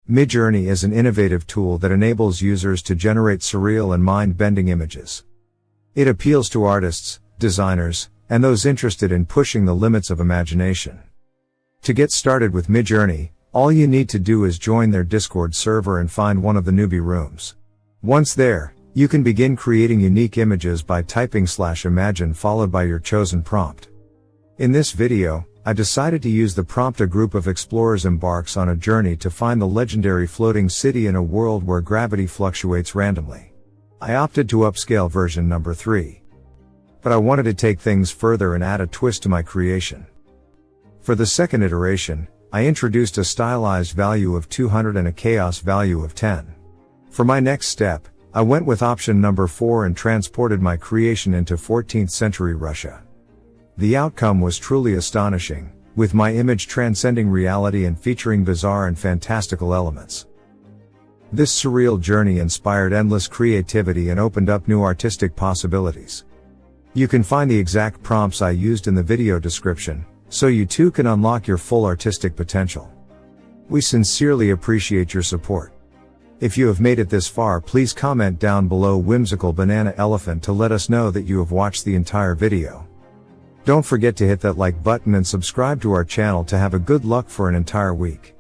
MidJourney is an innovative tool that enables users to generate surreal and mind-bending images. It appeals to artists, designers, and those interested in pushing the limits of imagination. To get started with MidJourney, all you need to do is join their Discord server and find one of the newbie rooms. Once there, you can begin creating unique images by typing /imagine followed by your chosen prompt. In this video, I decided to use the prompt: a group of explorers embarks on a journey to find the legendary floating city in a world where gravity fluctuates randomly. I opted to upscale version number 3. But I wanted to take things further and add a twist to my creation. For the second iteration, I introduced a stylized value of 200 and a chaos value of 10. For my next step, I went with option number 4 and transported my creation into 14th century Russia. The outcome was truly astonishing, with my image transcending reality and featuring bizarre and fantastical elements. This surreal journey inspired endless creativity and opened up new artistic possibilities. You can find the exact prompts I used in the video description, so you too can unlock your full artistic potential. We sincerely appreciate your support. If you have made it this far, please comment down below whimsical banana elephant to let us know that you have watched the entire video. Don't forget to hit that like button and subscribe to our channel to have a good luck for an entire week.